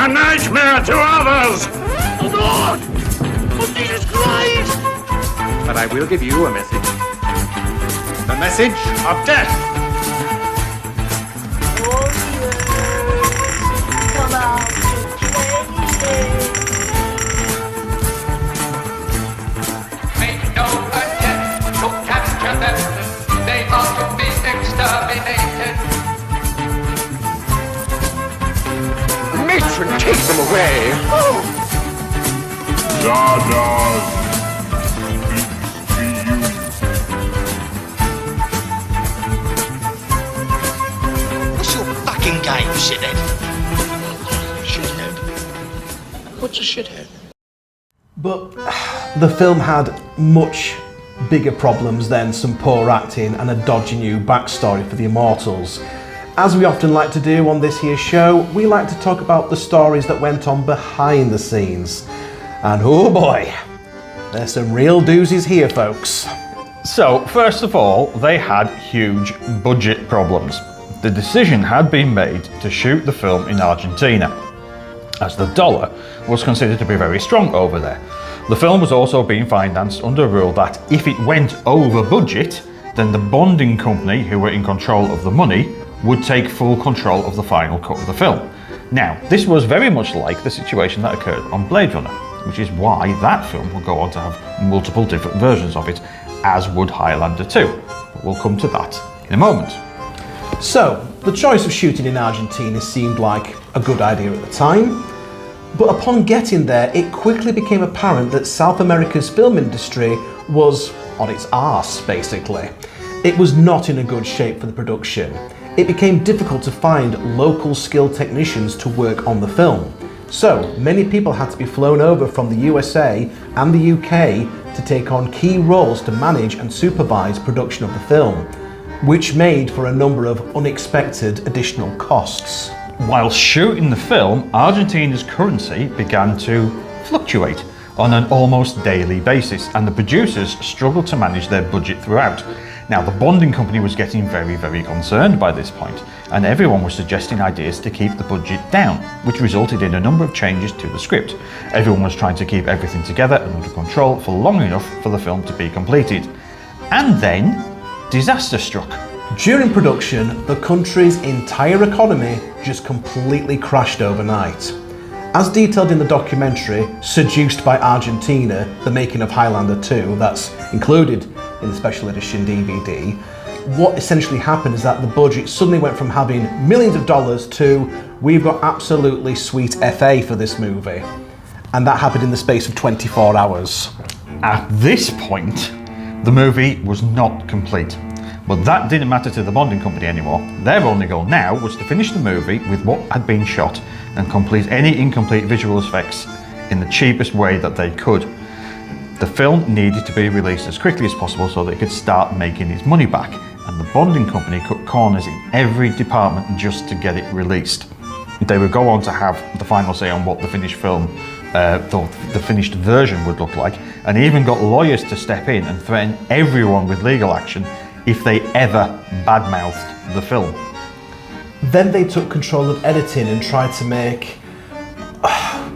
a nightmare to others. Oh Lord! Oh Jesus Christ! But I will give you a message. The message of death. Oh yes, come out to play. Make no attempt to capture them. They are to be exterminated. Matron, take them away! Dada's speaks to you. What's your fucking game, shithead? Shithead? What's a shithead? But the film had much bigger problems than some poor acting and a dodgy new backstory for the Immortals. As we often like to do on this here show, we like to talk about the stories that went on behind the scenes. And oh boy, there's some real doozies here, folks. So, first of all, they had huge budget problems. The decision had been made to shoot the film in Argentina, as the dollar was considered to be very strong over there. The film was also being financed under a rule that if it went over budget, then the bonding company, who were in control of the money, would take full control of the final cut of the film. Now, this was very much like the situation that occurred on Blade Runner, which is why that film will go on to have multiple different versions of it, as would Highlander 2. But we'll come to that in a moment. So, the choice of shooting in Argentina seemed like a good idea at the time, but upon getting there, it quickly became apparent that South America's film industry was on its arse, basically. It was not in a good shape for the production. It became difficult to find local skilled technicians to work on the film. So, many people had to be flown over from the USA and the UK to take on key roles to manage and supervise production of the film, which made for a number of unexpected additional costs. While shooting the film, Argentina's currency began to fluctuate on an almost daily basis, and the producers struggled to manage their budget throughout. Now, the bonding company was getting very, very concerned by this point, and everyone was suggesting ideas to keep the budget down, which resulted in a number of changes to the script. Everyone was trying to keep everything together and under control for long enough for the film to be completed. And then, disaster struck. During production, the country's entire economy just completely crashed overnight. As detailed in the documentary, Seduced by Argentina, The Making of Highlander 2, that's included in the special edition DVD, what essentially happened is that the budget suddenly went from having millions of dollars to, we've got absolutely sweet FA for this movie. And that happened in the space of 24 hours. At this point, the movie was not complete. But that didn't matter to the bonding company anymore. Their only goal now was to finish the movie with what had been shot and complete any incomplete visual effects in the cheapest way that they could. The film needed to be released as quickly as possible so that it could start making its money back, and the bonding company cut corners in every department just to get it released. They would go on to have the final say on what the finished film, the finished version would look like, and even got lawyers to step in and threaten everyone with legal action if they ever badmouthed the film. Then they took control of editing and tried to make,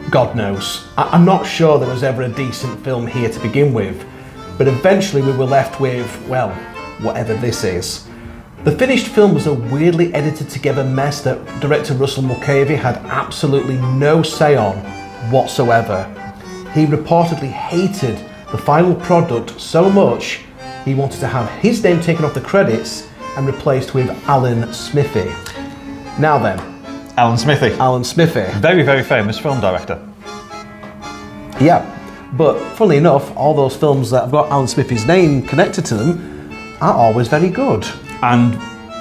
God knows. I'm not sure there was ever a decent film here to begin with, but eventually we were left with, well, whatever this is. The finished film was a weirdly edited together mess that director Russell Mulcahy had absolutely no say on whatsoever. He reportedly hated the final product so much he wanted to have his name taken off the credits and replaced with Alan Smithee. Now then. Alan Smithee. Alan Smithee. Very, very famous film director. Yeah, but funnily enough, all those films that have got Alan Smithee's name connected to them are always very good. And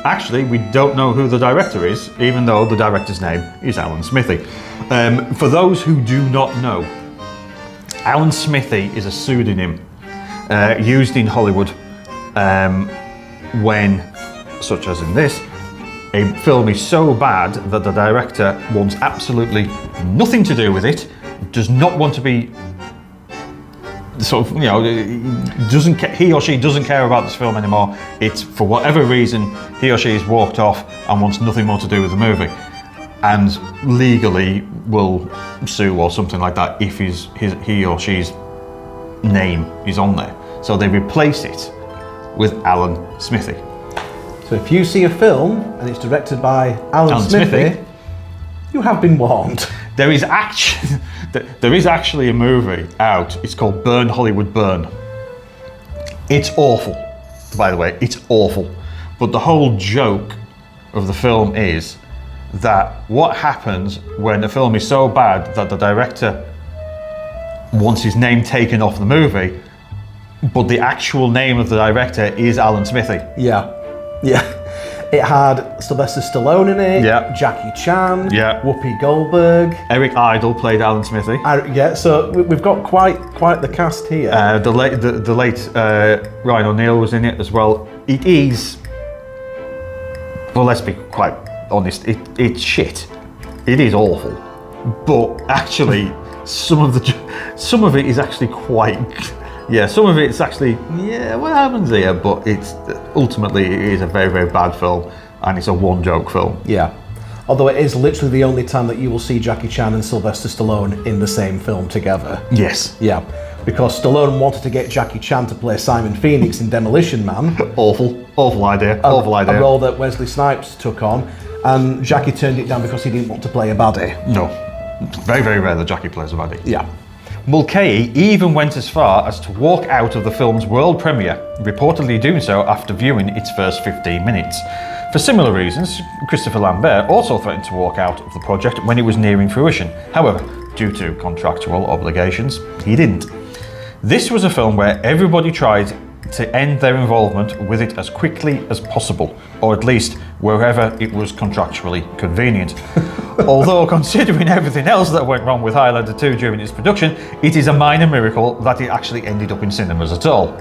actually, we don't know who the director is, even though the director's name is Alan Smithee. For those who do not know, Alan Smithee is a pseudonym used in Hollywood when, such as in this, a film is so bad that the director wants absolutely nothing to do with it, does not want to be sort of, you know, he or she doesn't care about this film anymore. It's for whatever reason he or she has walked off and wants nothing more to do with the movie. and legally will sue or something like that if he or she's name is on there. So they replace it with Alan Smithee. So if you see a film and it's directed by Alan Smithee, you have been warned. There is actually a movie out. It's called Burn Hollywood Burn. It's awful, by the way. It's awful. But the whole joke of the film is that what happens when a film is so bad that the director wants his name taken off the movie, but the actual name of the director is Alan Smithee. Yeah. It had Sylvester Stallone in it, Yeah. Jackie Chan, Yeah. Whoopi Goldberg. Eric Idle played Alan Smithee. So we've got quite the cast here. The late Ryan O'Neill was in it as well. It is, well, let's be quite honest, it's shit. It is awful. But actually, some of it is actually quite, some of it's actually, what happens here? But it's ultimately it is a very, very bad film, and it's a one-joke film. Yeah. Although it is literally the only time that you will see Jackie Chan and Sylvester Stallone in the same film together. Yes. Yeah. Because Stallone wanted to get Jackie Chan to play Simon Phoenix in Demolition Man. Awful idea. A role that Wesley Snipes took on, and Jackie turned it down because he didn't want to play a baddie. No. It's very, very rare that Jackie plays a baddie. Yeah. Mulcahy even went as far as to walk out of the film's world premiere, reportedly doing so after viewing its first 15 minutes. For similar reasons, Christopher Lambert also threatened to walk out of the project when it was nearing fruition. However, due to contractual obligations, he didn't. This was a film where everybody tried to end their involvement with it as quickly as possible, or at least wherever it was contractually convenient. Although, considering everything else that went wrong with Highlander 2 during its production, it is a minor miracle that it actually ended up in cinemas at all.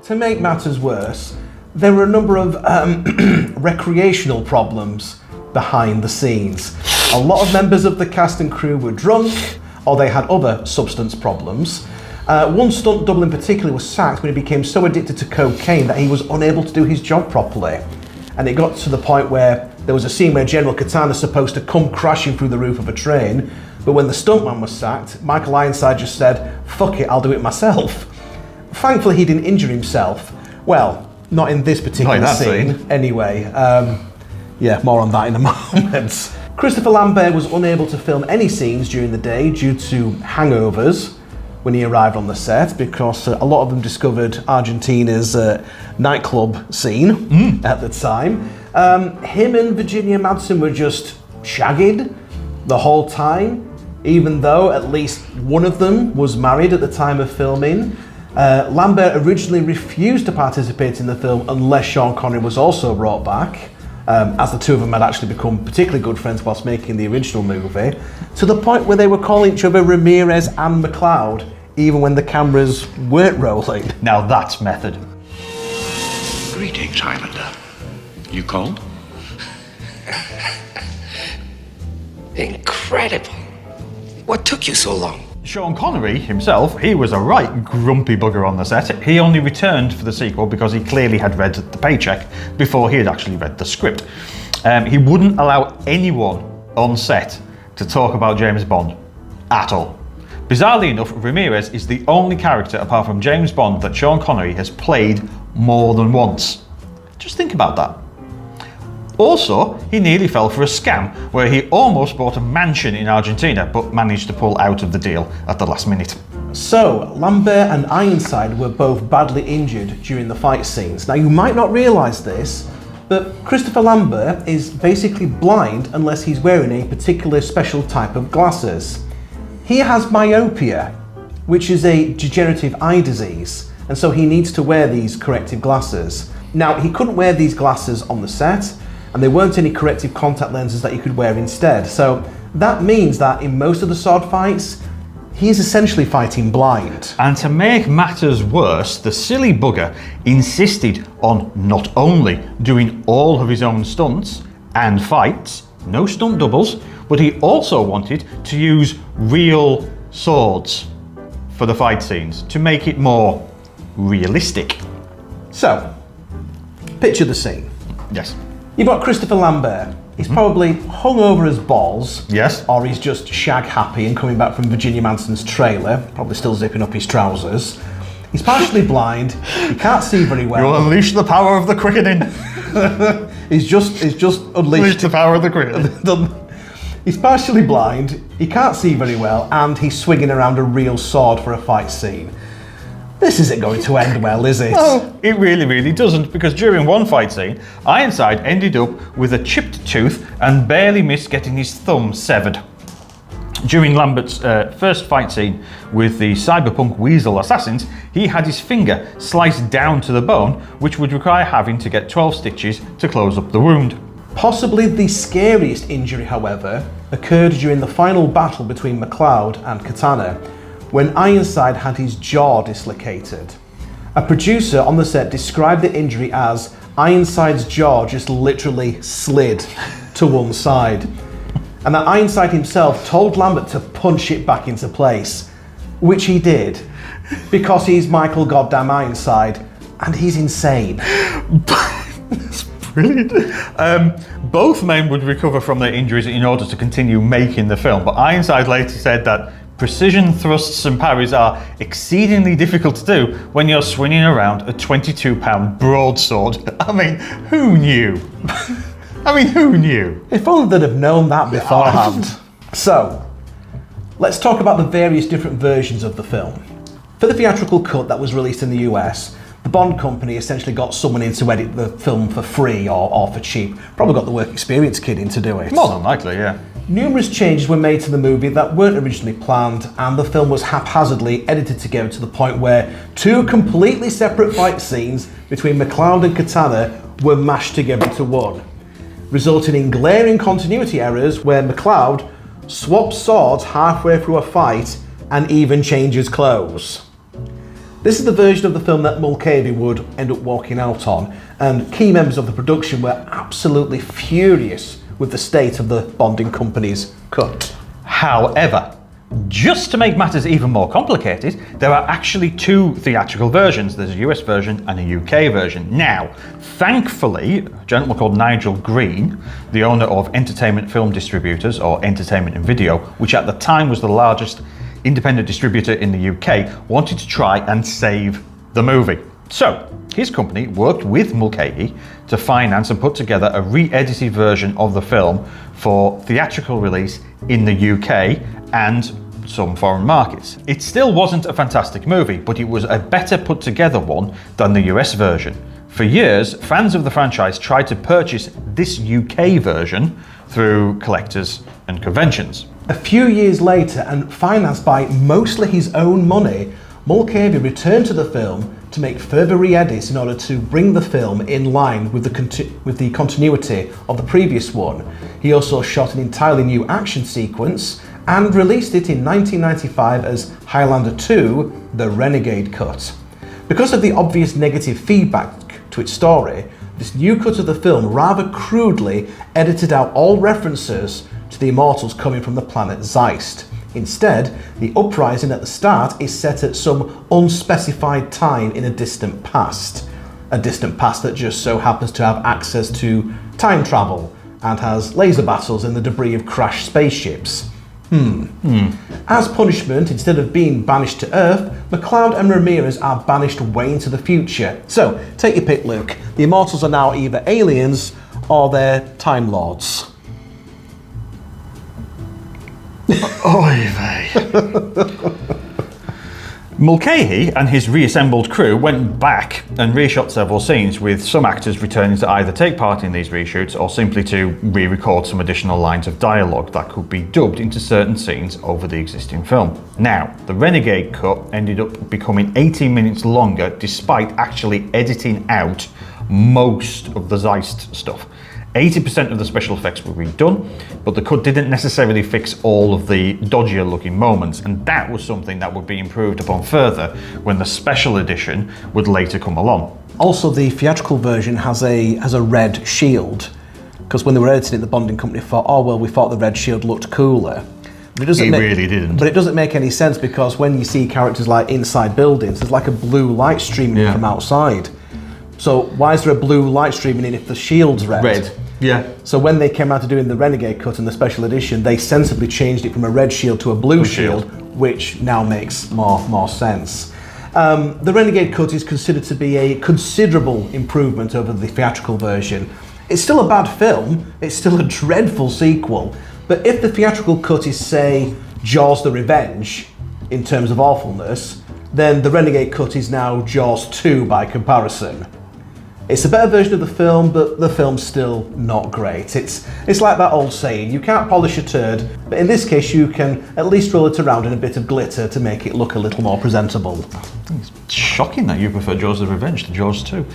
To make matters worse, there were a number of recreational problems behind the scenes. A lot of members of the cast and crew were drunk, or they had other substance problems. One stunt double in particular was sacked when he became so addicted to cocaine that he was unable to do his job properly. And it got to the point where there was a scene where General Katana's supposed to come crashing through the roof of a train, but when the stuntman was sacked, Michael Ironside just said, "Fuck it, I'll do it myself." Thankfully, he didn't injure himself. Well, not in this particular scene. Anyway, more on that in a moment. Christopher Lambert was unable to film any scenes during the day due to hangovers when he arrived on the set, because a lot of them discovered Argentina's nightclub scene at the time. Him and Virginia Madsen were just shagged the whole time, even though at least one of them was married at the time of filming. Lambert originally refused to participate in the film unless Sean Connery was also brought back, as the two of them had actually become particularly good friends whilst making the original movie, to the point where they were calling each other Ramirez and McLeod, even when the cameras weren't rolling. Now that's method. Greetings, Highlander. You cold? Incredible. What took you so long? Sean Connery himself, he was a right grumpy bugger on the set. He only returned for the sequel because he clearly had read the paycheck before he had actually read the script. He wouldn't allow anyone on set to talk about James Bond at all. Bizarrely enough, Ramirez is the only character apart from James Bond that Sean Connery has played more than once. Just think about that. Also, he nearly fell for a scam where he almost bought a mansion in Argentina but managed to pull out of the deal at the last minute. So, Lambert and Ironside were both badly injured during the fight scenes. Now, you might not realise this, but Christopher Lambert is basically blind unless he's wearing a particular special type of glasses. He has myopia, which is a degenerative eye disease, and so he needs to wear these corrective glasses. Now, he couldn't wear these glasses on the set, and there weren't any corrective contact lenses that he could wear instead. So that means that in most of the sword fights, he is essentially fighting blind. And to make matters worse, the silly bugger insisted on not only doing all of his own stunts and fights, no stunt doubles, but he also wanted to use real swords for the fight scenes to make it more realistic. So, picture the scene. Yes. You've got Christopher Lambert. He's probably hung over his balls. Yes. Or he's just shag happy and coming back from Virginia Manson's trailer, probably still zipping up his trousers. He's partially blind, he can't see very well. You'll unleash the power of the quickening. He's just unleashed Unleash the power of the quickening. He's partially blind, he can't see very well, and he's swinging around a real sword for a fight scene. This isn't going to end well, is it? Oh, it really, really doesn't, because during one fight scene, Ironside ended up with a chipped tooth and barely missed getting his thumb severed. During Lambert's first fight scene with the cyberpunk weasel assassins, he had his finger sliced down to the bone, which would require having to get 12 stitches to close up the wound. Possibly the scariest injury, however, occurred during the final battle between MacLeod and Katana, when Ironside had his jaw dislocated. A producer on the set described the injury as Ironside's jaw just literally slid to one side, and that Ironside himself told Lambert to punch it back into place, which he did, because he's Michael Goddamn Ironside, and he's insane. That's brilliant. Both men would recover from their injuries in order to continue making the film, but Ironside later said that precision thrusts and parries are exceedingly difficult to do when you're swinging around a 22-pound broadsword. I mean, who knew? Who knew? If only they'd have known that beforehand. So, let's talk about the various different versions of the film. For the theatrical cut that was released in the US, the Bond company essentially got someone in to edit the film for free or for cheap. Probably got the work experience kid in to do it. More than likely, yeah. Numerous changes were made to the movie that weren't originally planned, and the film was haphazardly edited together to the point where two completely separate fight scenes between MacLeod and Katana were mashed together into one, resulting in glaring continuity errors where MacLeod swaps swords halfway through a fight and even changes clothes. This is the version of the film that Mulcahy would end up walking out on, and key members of the production were absolutely furious with the state of the Bonding company's cut. However, just to make matters even more complicated, there are actually two theatrical versions. There's a US version and a UK version. Now, thankfully, a gentleman called Nigel Green, the owner of Entertainment Film Distributors, or Entertainment and Video, which at the time was the largest independent distributor in the UK, wanted to try and save the movie. So, his company worked with Mulcahy to finance and put together a re-edited version of the film for theatrical release in the UK and some foreign markets. It still wasn't a fantastic movie, but it was a better put together one than the US version. For years, fans of the franchise tried to purchase this UK version through collectors and conventions. A few years later, and financed by mostly his own money, Mulcahy returned to the film to make further re-edits in order to bring the film in line with the continuity of the previous one. He also shot an entirely new action sequence and released it in 1995 as Highlander 2, The Renegade Cut. Because of the obvious negative feedback to its story, this new cut of the film rather crudely edited out all references to the Immortals coming from the planet Zeist. Instead, the uprising at the start is set at some unspecified time in a distant past that just so happens to have access to time travel and has laser battles in the debris of crashed spaceships. As punishment, instead of being banished to Earth, MacLeod and Ramirez are banished way into the future. So, take your pick, Luke. The Immortals are now either aliens or they're Time Lords. Oy vey. Mulcahy and his reassembled crew went back and reshot several scenes, with some actors returning to either take part in these reshoots or simply to re-record some additional lines of dialogue that could be dubbed into certain scenes over the existing film. Now, the Renegade cut ended up becoming 18 minutes longer despite actually editing out most of the Zeist stuff. 80% of the special effects were redone, but the cut didn't necessarily fix all of the dodgier looking moments, and that was something that would be improved upon further when the special edition would later come along. Also, the theatrical version has a red shield, because when they were editing it, the Bonding company thought, we thought the red shield looked cooler. But it really didn't. But it doesn't make any sense, because when you see characters like inside buildings, there's like a blue light streaming in from outside. So why is there a blue light streaming in if the shield's red? Yeah. So when they came out to doing the Renegade cut and the special edition, they sensibly changed it from a red shield to a blue shield, which now makes more sense. The Renegade cut is considered to be a considerable improvement over the theatrical version. It's still a bad film, it's still a dreadful sequel, but if the theatrical cut is, say, Jaws the Revenge, in terms of awfulness, then the Renegade cut is now Jaws 2 by comparison. It's a better version of the film, but the film's still not great. It's like that old saying, you can't polish a turd, but in this case you can at least roll it around in a bit of glitter to make it look a little more presentable. It's shocking that you prefer Jaws the Revenge to Jaws 2.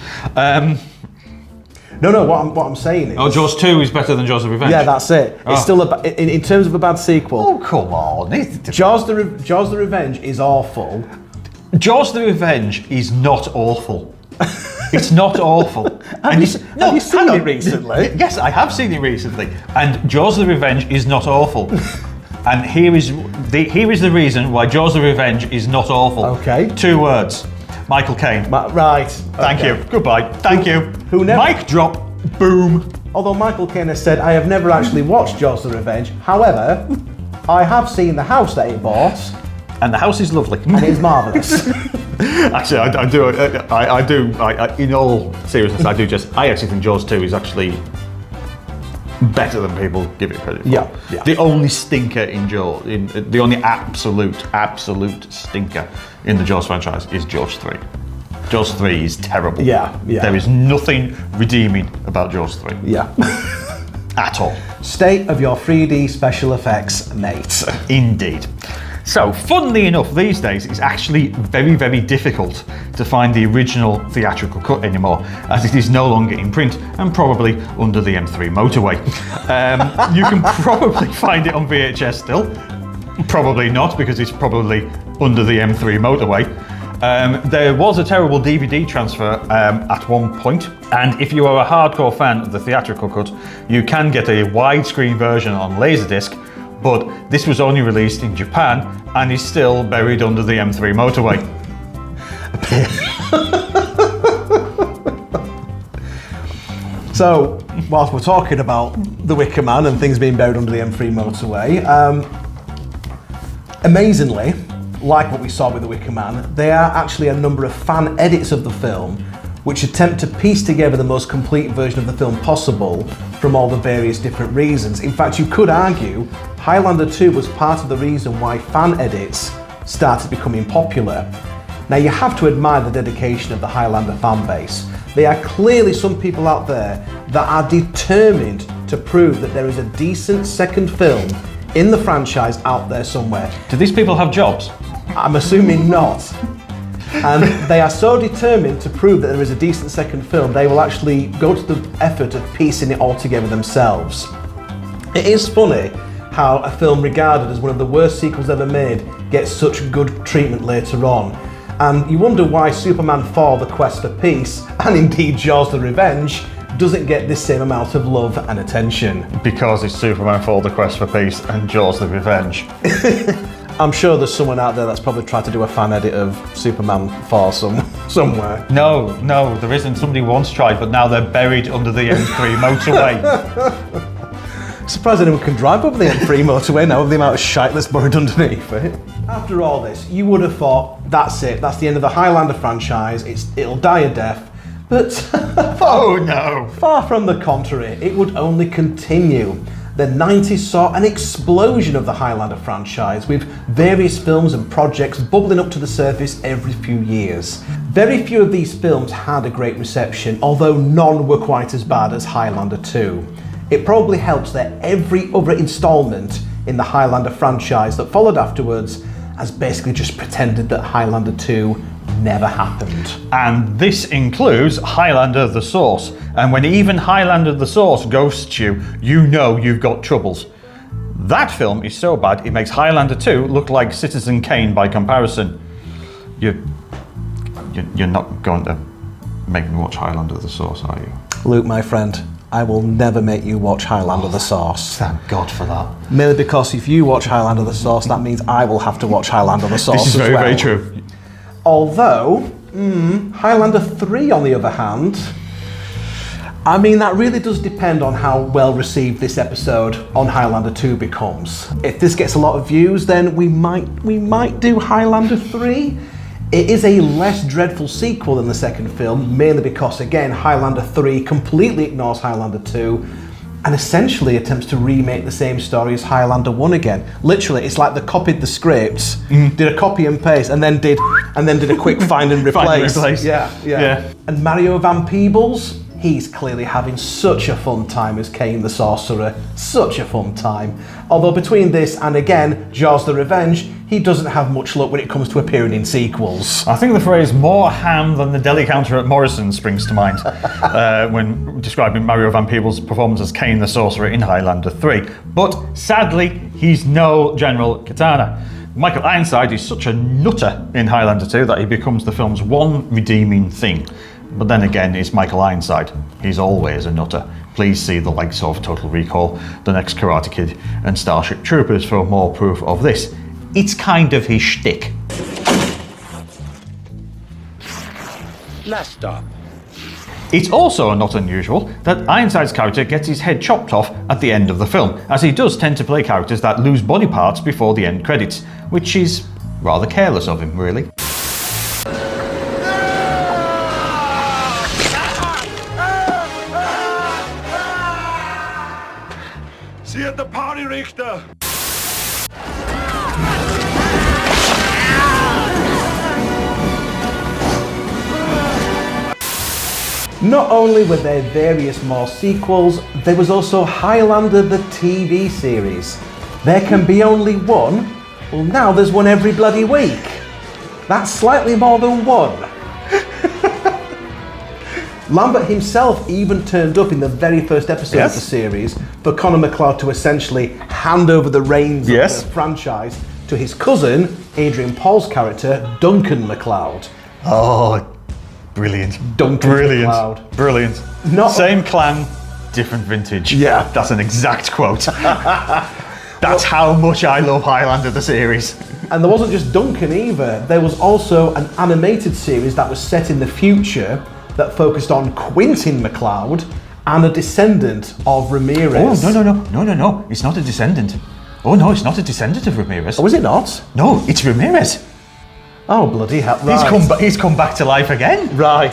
No, what I'm saying is... Oh, Jaws 2 is better than Jaws the Revenge? Yeah, that's it. Oh. It's still, in terms of a bad sequel... Oh, come on. Jaws the Revenge is awful. Jaws the Revenge is not awful. It's not awful. Have you seen it recently? Yes, I have seen it recently. And Jaws the Revenge is not awful. And here is the reason why Jaws the Revenge is not awful. Okay. 2 words. Michael Caine. Right. Thank you. Goodbye. Thank you. Who never... Mic drop. Boom. Although Michael Caine has said, I have never actually watched Jaws the Revenge. However, I have seen the house that he bought. And the house is lovely. And it's marvellous. Actually, I do. In all seriousness, I actually think Jaws 2 is actually better than people give it credit for. Yeah. The only stinker in Jaws, the only absolute stinker in the Jaws franchise is Jaws 3. Jaws 3 is terrible. Yeah. There is nothing redeeming about Jaws 3. Yeah. At all. State of your 3D special effects, mate. Indeed. So, funnily enough, these days it's actually very, very difficult to find the original theatrical cut anymore, as it is no longer in print and probably under the M3 motorway. You can probably find it on VHS still. Probably not, because it's probably under the M3 motorway. There was a terrible DVD transfer at one point, and if you are a hardcore fan of the theatrical cut, you can get a widescreen version on Laserdisc, but this was only released in Japan and is still buried under the M3 motorway. So, whilst we're talking about The Wicker Man and things being buried under the M3 motorway, amazingly, like what we saw with The Wicker Man, there are actually a number of fan edits of the film which attempt to piece together the most complete version of the film possible from all the various different reasons. In fact, you could argue Highlander 2 was part of the reason why fan edits started becoming popular. Now, you have to admire the dedication of the Highlander fan base. There are clearly some people out there that are determined to prove that there is a decent second film in the franchise out there somewhere. Do these people have jobs? I'm assuming not. And they are so determined to prove that there is a decent second film, they will actually go to the effort of piecing it all together themselves. It is funny how a film regarded as one of the worst sequels ever made gets such good treatment later on. And you wonder why Superman 4: The Quest for Peace, and indeed Jaws the Revenge, doesn't get this same amount of love and attention. Because it's Superman 4: The Quest for Peace and Jaws the Revenge. I'm sure there's someone out there that's probably tried to do a fan edit of Superman 4 somewhere. No, there isn't. Somebody once tried, but now they're buried under the M3 motorway. Surprised anyone can drive over the M3 motorway now with the amount of shite that's buried underneath it. After all this, you would have thought, that's it, that's the end of the Highlander franchise, it'll die a death. But oh no! Far from the contrary, it would only continue. The 90s saw an explosion of the Highlander franchise, with various films and projects bubbling up to the surface every few years. Very few of these films had a great reception, although none were quite as bad as Highlander 2. It probably helps that every other instalment in the Highlander franchise that followed afterwards has basically just pretended that Highlander 2 never happened. And this includes Highlander the Source. And when even Highlander the Source ghosts you, you know you've got troubles. That film is so bad it makes Highlander 2 look like Citizen Kane by comparison. You're not going to make me watch Highlander the Source, are you? Luke, my friend, I will never make you watch Highlander the Source. Thank God for that. Merely because if you watch Highlander the Source, that means I will have to watch Highlander the Source This is as well. very true. Although, Highlander 3 on the other hand, I mean, that really does depend on how well received this episode on Highlander 2 becomes. If this gets a lot of views, then we might do Highlander 3. It is a less dreadful sequel than the second film, mainly because, again, Highlander 3 completely ignores Highlander 2 and essentially attempts to remake the same story as Highlander 1 again. Literally, it's like they copied the scripts, did a copy and paste, and then did a quick find and replace. Yeah. And Mario Van Peebles, he's clearly having such a fun time as Kane the Sorcerer. Such a fun time. Although between this and, again, Jaws the Revenge, he doesn't have much luck when it comes to appearing in sequels. I think the phrase more ham than the deli counter at Morrison's springs to mind when describing Mario Van Peebles' performance as Kane the Sorcerer in Highlander 3. But sadly, he's no General Katana. Michael Ironside is such a nutter in Highlander 2 that he becomes the film's one redeeming thing. But then again, it's Michael Ironside. He's always a nutter. Please see the likes of Total Recall, The Next Karate Kid, and Starship Troopers for more proof of this. It's kind of his shtick. Last stop. It's also not unusual that Ironside's character gets his head chopped off at the end of the film, as he does tend to play characters that lose body parts before the end credits, which is rather careless of him, really. See you at the party, Richter! Not only were there various more sequels, there was also Highlander the TV series. There can be only one. Well, now there's one every bloody week. That's slightly more than one. Lambert himself even turned up in the very first episode of the series for Conor McLeod to essentially hand over the reins of the franchise to his cousin, Adrian Paul's character, Duncan McLeod. Oh, brilliant. Duncan McLeod. Brilliant. Same clan, different vintage. Yeah. That's an exact quote. That's how much I love Highlander the series. And there wasn't just Duncan either. There was also an animated series that was set in the future that focused on Quentin McLeod and a descendant of Ramirez. Oh, no. It's not a descendant. Oh, no, it's not a descendant of Ramirez. Oh, is it not? No, it's Ramirez. Oh, bloody hell. Right. He's come back to life again. Right.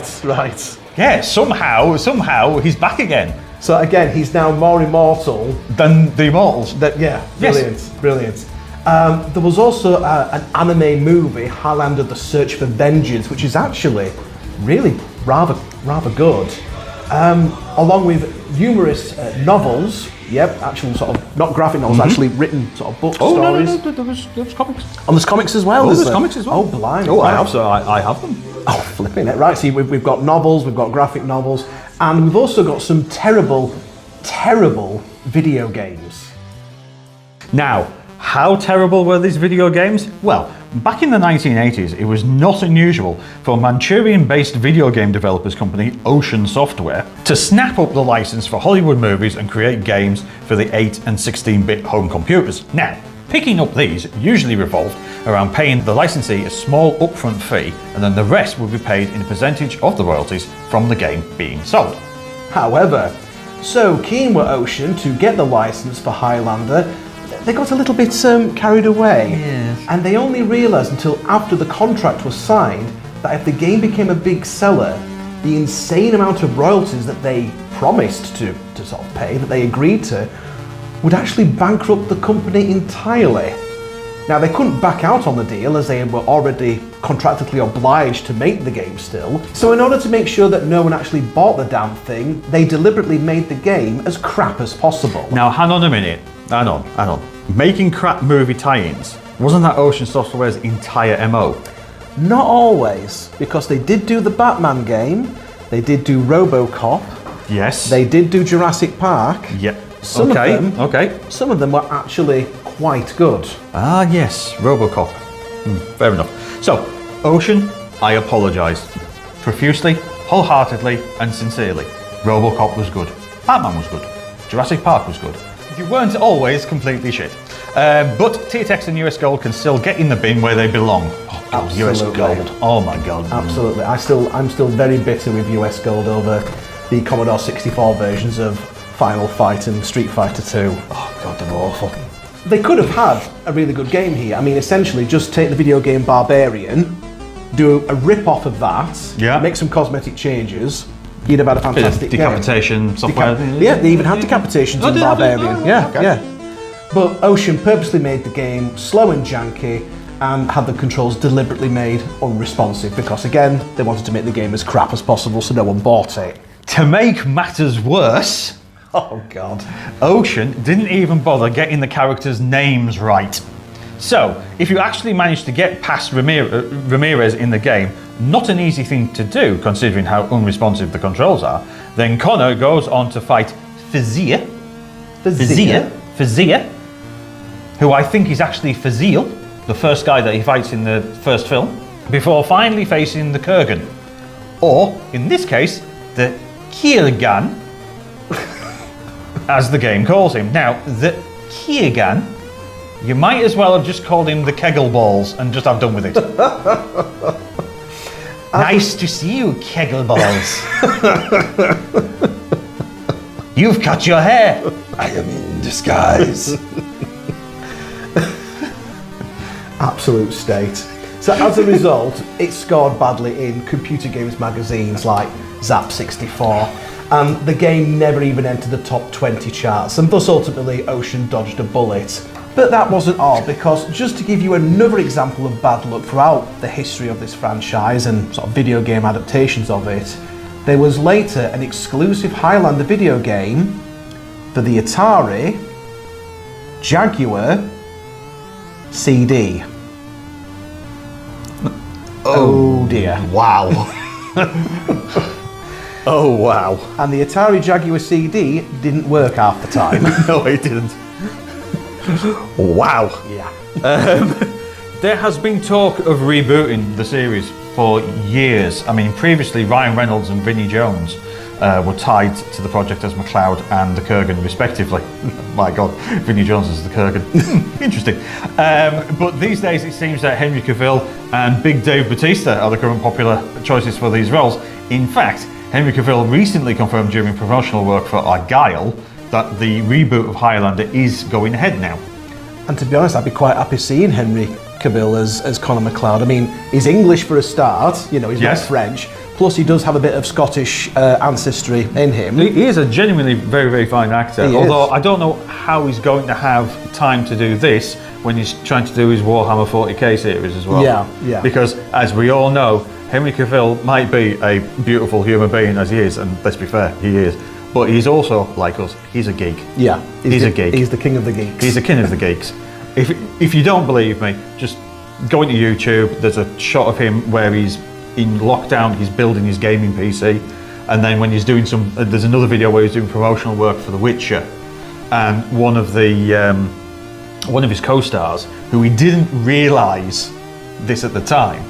Yeah, somehow he's back again. So again, he's now more immortal than the Immortals. Brilliant. There was also an anime movie, Highlander The Search for Vengeance, which is actually really rather good. Along with numerous novels, actual sort of, not graphic novels, actually written sort of book stories. No, there was comics. Oh, there's comics as well, there's comics as well. Oh, blind. Oh, I have them. Oh, flipping it. Right, see, we've got novels, we've got graphic novels, and we've also got some terrible video games. Now, how terrible were these video games? Well, back in the 1980s, it was not unusual for Manchurian-based video game developers company Ocean Software to snap up the license for Hollywood movies and create games for the 8 and 16-bit home computers. Now, picking up these usually revolved around paying the licensee a small upfront fee, and then the rest would be paid in a percentage of the royalties from the game being sold. However, so keen were Ocean to get the license for Highlander, they got a little bit carried away. Yes. And they only realised until after the contract was signed that if the game became a big seller, the insane amount of royalties that they promised to sort of pay, that they agreed to, would actually bankrupt the company entirely. Now, they couldn't back out on the deal as they were already contractually obliged to make the game still. So in order to make sure that no one actually bought the damn thing, they deliberately made the game as crap as possible. Now, hang on a minute. Hang on. Making crap movie tie-ins, wasn't that Ocean Software's entire MO? Not always, because they did do the Batman game, they did do RoboCop, yes, they did do Jurassic Park. Yep. Some of them were actually quite good. Ah, yes, RoboCop. Fair enough. So, Ocean, I apologise. Profusely, wholeheartedly, and sincerely. RoboCop was good. Batman was good. Jurassic Park was good. You weren't always completely shit. But TTX and US Gold can still get in the bin where they belong. Oh, God, US Gold. Oh my God. Absolutely. I'm still very bitter with US Gold over the Commodore 64 versions of Final Fight and Street Fighter 2. Oh god, they're awful. They could have had a really good game here. I mean, essentially just take the video game Barbarian, do a rip-off of that, make some cosmetic changes, you'd have had a fantastic decapitation software. Yeah, they even had decapitations in Barbarian. Yeah. But Ocean purposely made the game slow and janky and had the controls deliberately made unresponsive because, again, they wanted to make the game as crap as possible so no one bought it. To make matters worse, oh god, Ocean didn't even bother getting the characters' names right. So, if you actually manage to get past Ramirez in the game, not an easy thing to do considering how unresponsive the controls are, then Connor goes on to fight Fazia, who I think is actually Fazil, the first guy that he fights in the first film, before finally facing the Kurgan. Or, in this case, the Kirgan, as the game calls him. Now, the Kirgan, you might as well have just called him the Kegel Balls and just have done with it. Nice to see you, Kegel Balls. You've cut your hair. I am in disguise. Absolute state. So as a result, it scored badly in computer games magazines like Zap 64, and the game never even entered the top 20 charts, and thus ultimately Ocean dodged a bullet. But that wasn't all, because just to give you another example of bad luck throughout the history of this franchise and sort of video game adaptations of it, there was later an exclusive Highlander video game for the Atari Jaguar CD. Oh dear. Wow. Oh wow. And the Atari Jaguar CD didn't work half the time. No, it didn't. Wow. Yeah. There has been talk of rebooting the series for years. I mean, previously Ryan Reynolds and Vinnie Jones were tied to the project as McLeod and the Kurgan, respectively. My God, Vinnie Jones is the Kurgan. Interesting. But these days it seems that Henry Cavill and Big Dave Bautista are the current popular choices for these roles. In fact, Henry Cavill recently confirmed during promotional work for Argyle that the reboot of Highlander is going ahead now. And to be honest, I'd be quite happy seeing Henry Cavill as Connor McLeod. I mean, he's English for a start, you know, he's not French. Plus, he does have a bit of Scottish ancestry in him. He is a genuinely very, very fine actor. Although I don't know how he's going to have time to do this when he's trying to do his Warhammer 40k series as well. Yeah. Because, as we all know, Henry Cavill might be a beautiful human being as he is, and let's be fair, he is. But he's also, like us, he's a geek. Yeah. He's a geek. He's the king of the geeks. He's the king of the geeks. If you don't believe me, just go into YouTube. There's a shot of him where he's in lockdown, he's building his gaming PC, and then when he's doing there's another video where he's doing promotional work for The Witcher, and one of his co-stars, who he didn't realise this at the time,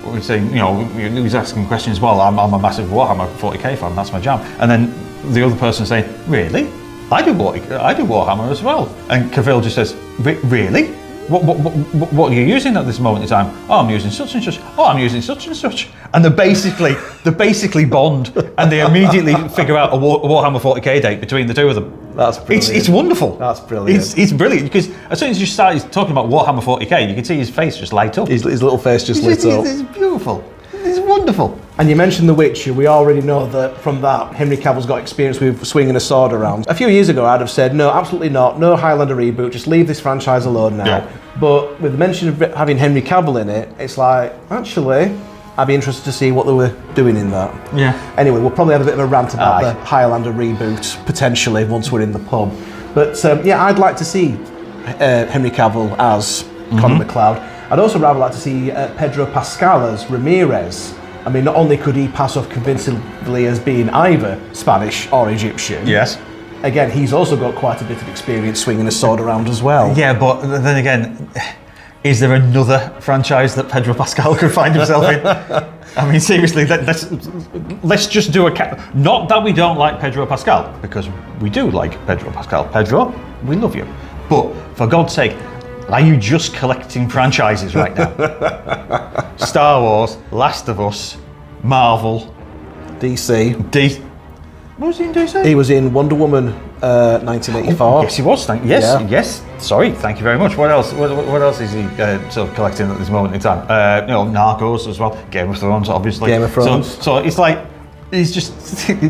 was saying, you know, he was asking questions. Well, I'm a massive Warhammer 40k fan. That's my jam. And then the other person saying, "Really? I do Warhammer as well." And Cavill just says, "Really? What are you using at this moment in time?" "Oh, I'm using such and such." "Oh, I'm using such and such." And they basically bond, and they immediately figure out a Warhammer 40k date between the two of them. That's brilliant. It's wonderful. That's brilliant. It's brilliant, because as soon as you started talking about Warhammer 40k, you could see his face just light up. His little face just lit up. It's beautiful. It's wonderful. And you mentioned The Witcher. We already know that from that, Henry Cavill's got experience with swinging a sword around. A few years ago, I'd have said, no, absolutely not. No Highlander reboot. Just leave this franchise alone now. Yeah. But with the mention of having Henry Cavill in it, it's like, actually, I'd be interested to see what they were doing in that. Yeah. Anyway, we'll probably have a bit of a rant about the Highlander reboot, potentially, once we're in the pub. But yeah, I'd like to see Henry Cavill as Connor McLeod. I'd also rather like to see Pedro Pascal as Ramirez. I mean, not only could he pass off convincingly as being either Spanish or Egyptian. Yes. Again, he's also got quite a bit of experience swinging a sword around as well. Yeah, but then again, is there another franchise that Pedro Pascal could find himself in? I mean, seriously, let's just do not that we don't like Pedro Pascal, because we do like Pedro Pascal. Pedro, we love you. But for God's sake, are you just collecting franchises right now? Star Wars, Last of Us, Marvel, DC. What was he in, do you say? He was in Wonder Woman 1984. Yes, he was. Yes. Sorry, thank you very much. What else? What else is he sort of collecting at this moment in time? Narcos as well. Game of Thrones, obviously. Game of Thrones. So it's like he's just.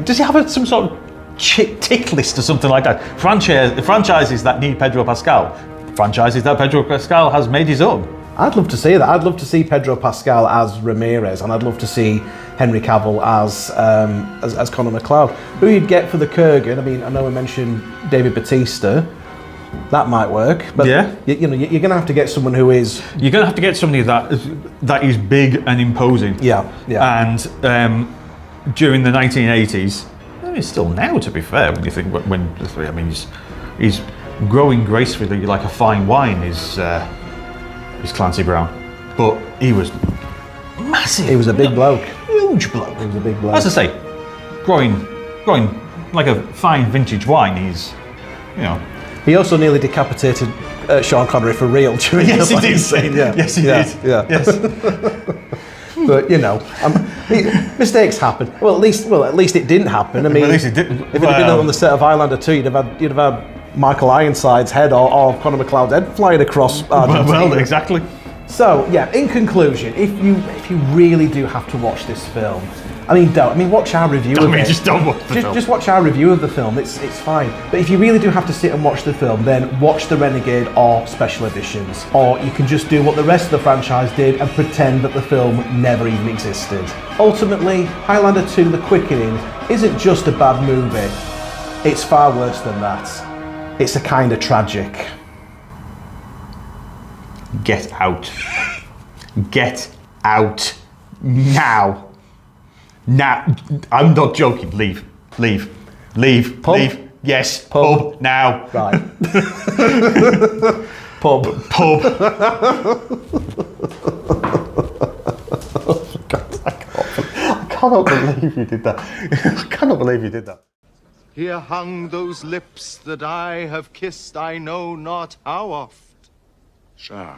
Does he have some sort of tick list or something like that? Franchises that need Pedro Pascal. Franchises that Pedro Pascal has made his own. I'd love to see that. I'd love to see Pedro Pascal as Ramirez, and I'd love to see Henry Cavill as Connor McLeod. Who you'd get for the Kurgan? I mean, I know we mentioned David Bautista. That might work, but yeah. you're going to have to get someone who is. You're going to have to get somebody that is big and imposing. Yeah. And during the 1980s, it's still now, to be fair. When you think he's growing gracefully like a fine wine. Is Clancy Brown, but he was massive. He was a big bloke. Huge bloke. He was a big bloke. As I say, growing like a fine vintage wine. He's, He also nearly decapitated Sean Connery for real during the fight scene. Yeah. Yes, he did. Yeah. Yes. But mistakes happen. Well, at least it didn't happen. I mean, at least it didn't. If it had been on the set of Highlander 2, you'd have had Michael Ironside's head or Conor McLeod's head flying across Argentina. Well, exactly. So yeah, in conclusion, if you really do have to watch this film, watch our review of it. Just don't watch the film. Just watch our review of the film. It's fine. But if you really do have to sit and watch the film, then watch the Renegade or special editions. Or you can just do what the rest of the franchise did and pretend that the film never even existed. Ultimately, Highlander 2: The Quickening isn't just a bad movie. It's far worse than that. It's a kind of tragic. Get out. Get out. Now. Now. I'm not joking. Leave. Pub? Leave. Yes. Pub. Now. Right. Pub. I cannot believe you did that. I cannot believe you did that. Here hung those lips that I have kissed I know not how oft. Sir,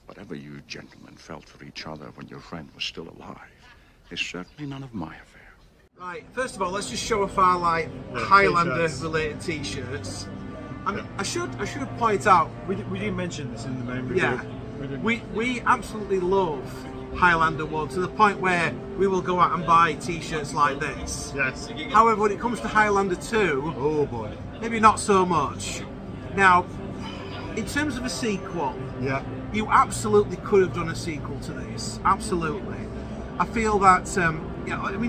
whatever you gentlemen felt for each other when your friend was still alive is certainly none of my affair. Right, first of all, let's just show off our Highlander-related T-shirts. I should point out we didn't mention this in the main review. Yeah, we absolutely love Highlander 1 to the point where we will go out and buy T-shirts like this. Yes. However, when it comes to Highlander 2, oh boy, maybe not so much. Now, in terms of a sequel, you absolutely could have done a sequel to this. Absolutely. I feel that,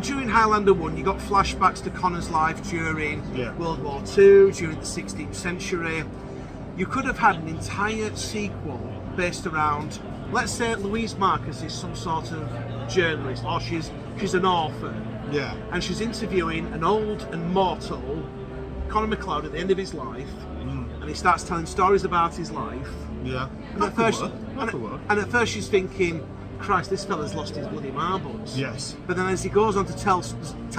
during Highlander 1, you got flashbacks to Connor's life during World War II, during the 16th century. You could have had an entire sequel based around, let's say Louise Marcus is some sort of journalist, or she's an author. Yeah. And she's interviewing an old and mortal Conor McLeod at the end of his life. And he starts telling stories about his life. Yeah. And at first she's thinking, Christ, this fella's lost his bloody marbles. Yes. But then as he goes on to tell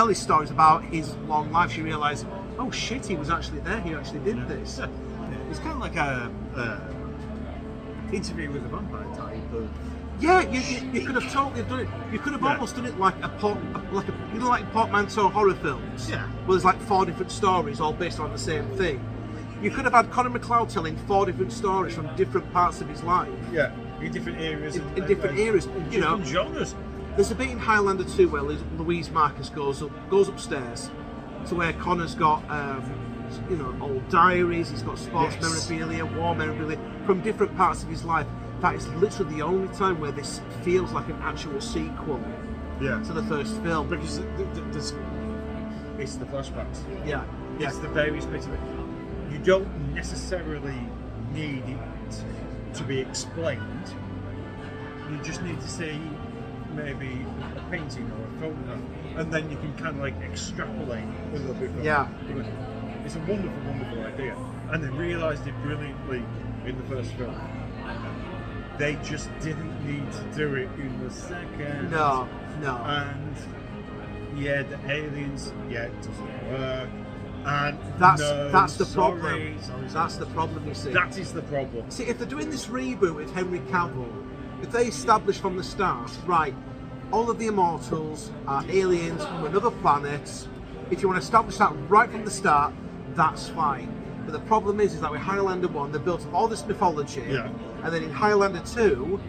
his stories about his long life, she realises, oh shit, he was actually there. He actually did this. Yeah. It's kind of like a interview with a vampire type of. Yeah, you could have totally done it. You could have almost done it like like portmanteau horror films. Yeah. Where there's like 4 different stories all based on the same thing. You could have had Conor McLeod telling 4 different stories from different parts of his life. Yeah, in different areas. In different eras. Different genres. There's a bit in Highlander 2 where Louise Marcus goes upstairs to where Connor's got old diaries, he's got sports memorabilia, war memorabilia from different parts of his life. That is literally the only time where this feels like an actual sequel to the first film. Because it's the flashbacks. Yeah. It's the various bits of it. You don't necessarily need it to be explained. You just need to see maybe a painting or a photograph, and then you can kind of like extrapolate a little bit from it. It's a wonderful, wonderful idea. And they realised it brilliantly in the first film. They just didn't need to do it in the second. No. And the aliens, it doesn't work. And that's the problem. That's the problem, you see. That is the problem. See, if they're doing this reboot with Henry Cavill, if they establish from the start, right, all of the Immortals are aliens from another planet, if you want to establish that right from the start, that's fine. But the problem is that with Highlander 1, they built up all this mythology, and then in Highlander 2,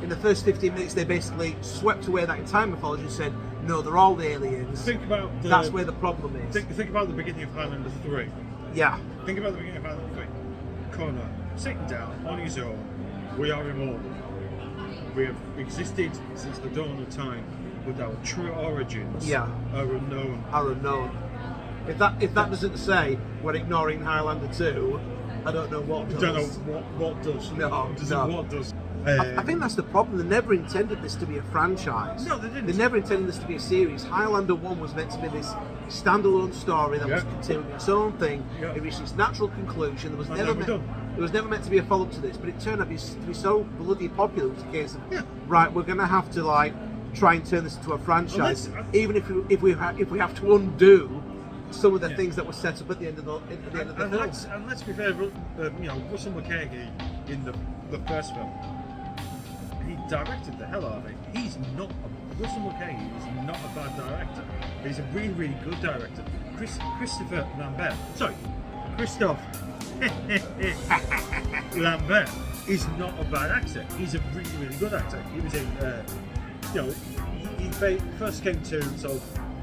in the first 15 minutes, they basically swept away that entire mythology and said, no, they're all aliens. Think about that's where the problem is. Think about the beginning of Highlander 3. Yeah. Think about the beginning of Highlander 3. Connor, sitting down on his own, we are immortal. We have existed since the dawn of time, but our true origins are unknown. If that doesn't say we're ignoring Highlander 2, I don't know what does. I don't know what does. What does? I think that's the problem. They never intended this to be a franchise. No, they didn't. They never intended this to be a series. Highlander 1 was meant to be this standalone story that was continuing its own thing. It reached its natural conclusion. There was never meant to be a follow-up to this, but it turned out to be so bloody popular. It was a case of, right, we're going to have to try and turn this into a franchise, even if we have to undo some of the things that were set up at the end of the film. Let's be fair, Russell McKay in the first film, he directed the hell out of it. Russell McKay is not a bad director. He's a really, really good director. Christoph Lambert is not a bad actor. He's a really, really good actor. He was in, he first came to sort of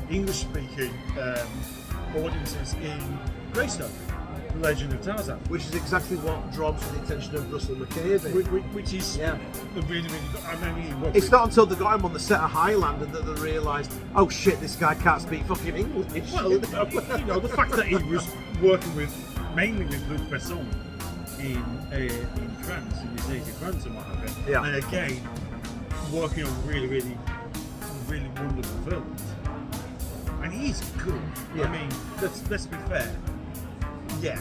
English-speaking audiences in Recreational, The Legend of Tarzan. Which is exactly what draws the attention of Russell McKay. Which is a really, really good. I mean, it's not until they got him on the set of Highlander that they realised, oh shit, this guy can't speak fucking English. Well, the fact that he was working mainly with Luc Besson in France, in his native France and what have you. And again, working on really, really, really wonderful films. And he's good. I mean, let's be fair. Yeah,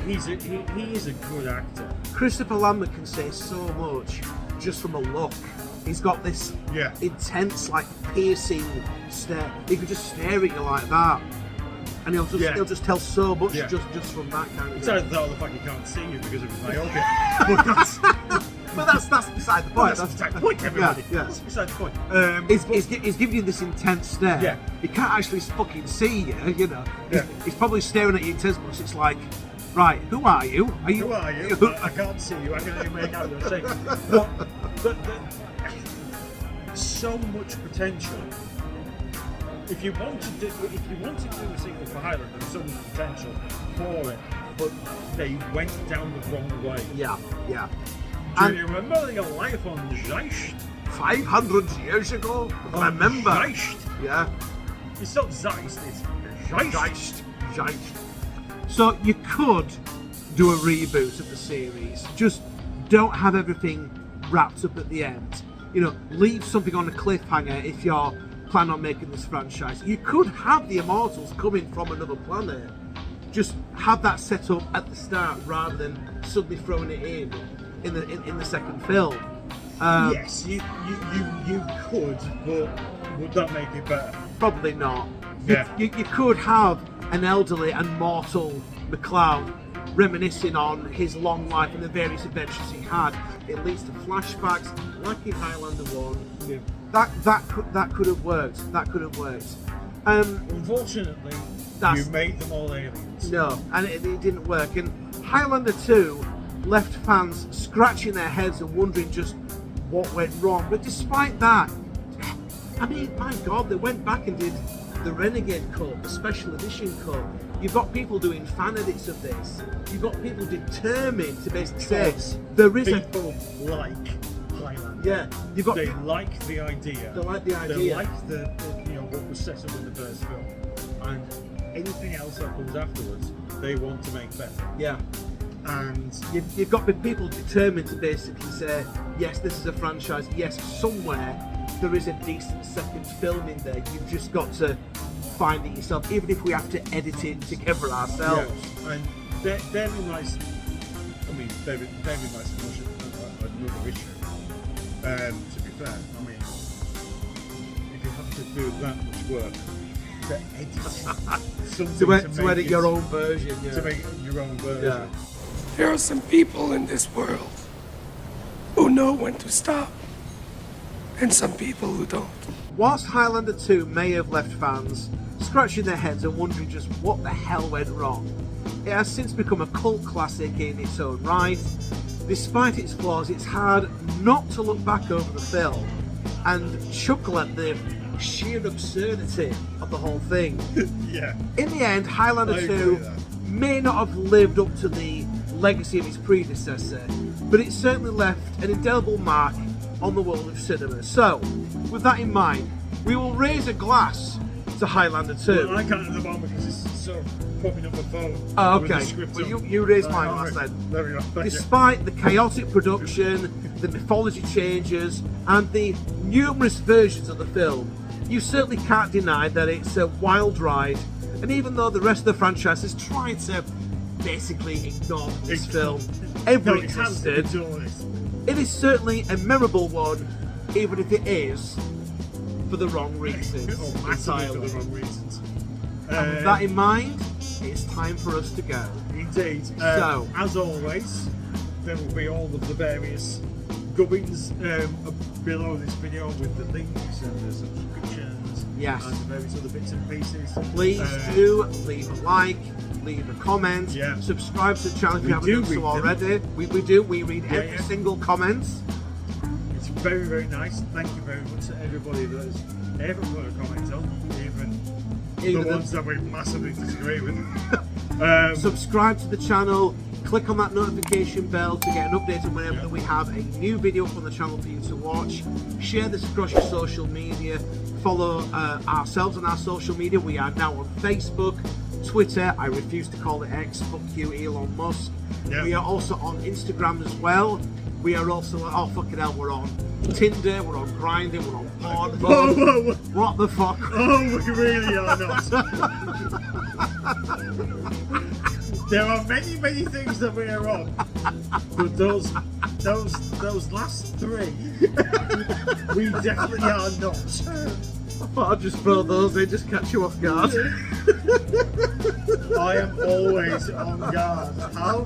he is a good actor. Christopher Lambert can say so much just from a look. He's got this intense, piercing stare. He could just stare at you like that, and he'll just tell so much just from that kind of. It's either that or the fact he can't see you because of his myopia. But that's beside the point. That's beside the point, everybody. That's beside the point. He's giving you this intense stare. Yeah. He can't actually fucking see you, He's probably staring at you intense, but it's like, right, who are you? Who are you? I can't see you. I can only make out your shape. But so much potential. If you wanted to do a sequel for Highlander, there was so much potential for it, but they went down the wrong way. Yeah. Do you remember your life on Zeist? 500 years ago? I remember. Zeist? Yeah. It's not Zeist, it's Zeist. So you could do a reboot of the series. Just don't have everything wrapped up at the end. Leave something on a cliffhanger if you're planning on making this franchise. You could have the Immortals coming from another planet. Just have that set up at the start rather than suddenly throwing it in the second film. Yes, you could, but would that make it better? Probably not. Yeah. You could have an elderly and mortal MacLeod reminiscing on his long life and the various adventures he had. It leads to flashbacks, like in Highlander 1. Yeah. That could have worked. That could have worked. Unfortunately, you made them all aliens. No, and it didn't work. And Highlander 2 left fans scratching their heads and wondering just what went wrong. But despite that, I mean, my God, they went back and did the Renegade cut, the special edition cut. You've got people doing fan edits of this. You've got people determined to basically say there is people like Highlander. Yeah, you've got. They like the idea. They like the idea. They like the what was set up in the first film, and anything else that comes afterwards, they want to make better. Yeah. And you've got people determined to basically say, yes, this is a franchise. Yes, somewhere there is a decent second film in there. You've just got to find it yourself, even if we have to edit it together ourselves. Yeah. And therein lies another issue. To be fair, I mean, if you have to do that much work to edit something to edit your own version, to make your own version. Yeah. There are some people in this world who know when to stop, and some people who don't. Whilst Highlander 2 may have left fans scratching their heads and wondering just what the hell went wrong. It has since become a cult classic in its own right. Despite its flaws, it's hard not to look back over the film and chuckle at the sheer absurdity of the whole thing. Yeah. In the end, Highlander 2 may not have lived up to the legacy of its predecessor, but it certainly left an indelible mark on the world of cinema. So, with that in mind, we will raise a glass to Highlander 2. Well, I can't at the moment because it's sort of popping up my phone. Oh, with the okay. script Well, on. you raise my glass then. There we go. Thank you. Despite the chaotic production, the mythology changes, and the numerous versions of the film, you certainly can't deny that it's a wild ride. And even though the rest of the franchise has tried to basically ignore this film ever existed, it is certainly a memorable one, even if it is for the wrong reasons. Massively for the wrong reasons. And with that in mind, it's time for us to go. Indeed. So, as always, there will be all of the various gubbins below this video with the links and the subscriptions yes, and the various other bits and pieces. Please do leave a like, leave a comment, subscribe to the channel if you haven't done so already. We read every single comment. It's very, very nice. Thank you very much to everybody that has ever put a comment on, even the ones that we massively disagree with. Subscribe to the channel, click on that notification bell to get an update on whenever we have a new video from the channel for you to watch. Share this across your social media. Follow ourselves on our social media. We are now on Facebook, Twitter, I refuse to call it X, fuck you Elon Musk. We are also on Instagram as well. We are also, oh fucking hell, we're on Tinder, we're on Grindr, we're on Pornhub. What the fuck? Oh, we really are not. There are many, many things that we are on, but those last three, we definitely are not. I thought I'd just throw those in, just catch you off guard. I am always on guard. How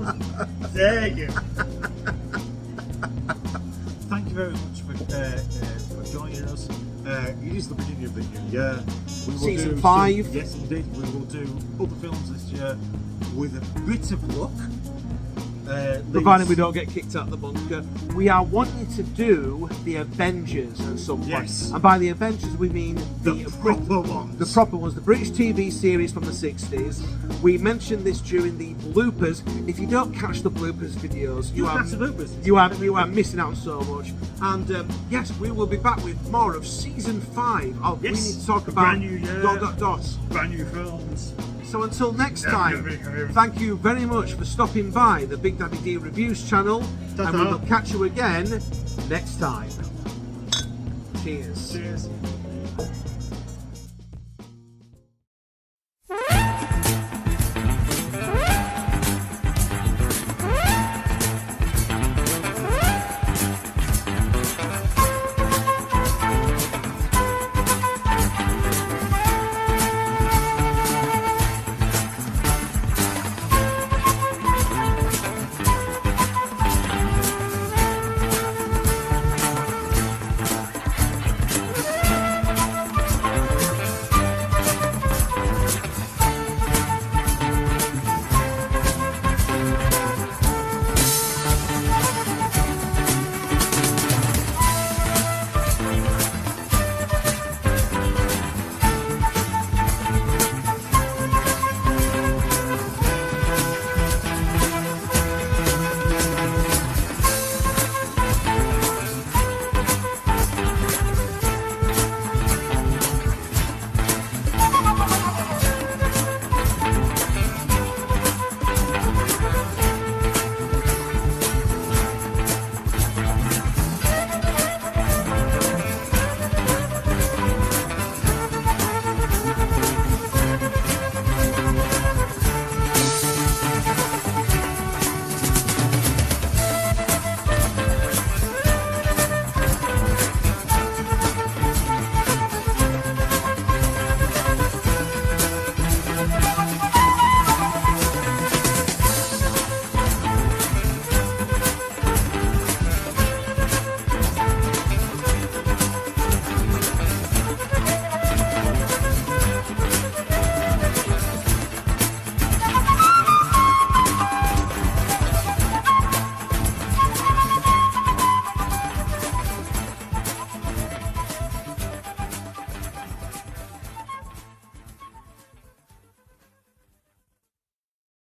dare you? Thank you very much for joining us. It is the beginning of the new year. We will Season do 5. Yes, indeed. We will do other films this year with a bit of luck. Provided we don't get kicked out of the bunker. We are wanting to do the Avengers at some point. Yes. And by the Avengers we mean the proper ones. The proper ones, the British TV series from the 60s. We mentioned this during the bloopers. If you don't catch the bloopers videos, you are missing out on so much. And yes, we will be back with more of season 5 of We Need to Talk About brand new year, brand new films. So until next time, thank you very much for stopping by the Big Daddy D Reviews channel, and we will catch you again next time. Cheers. Cheers.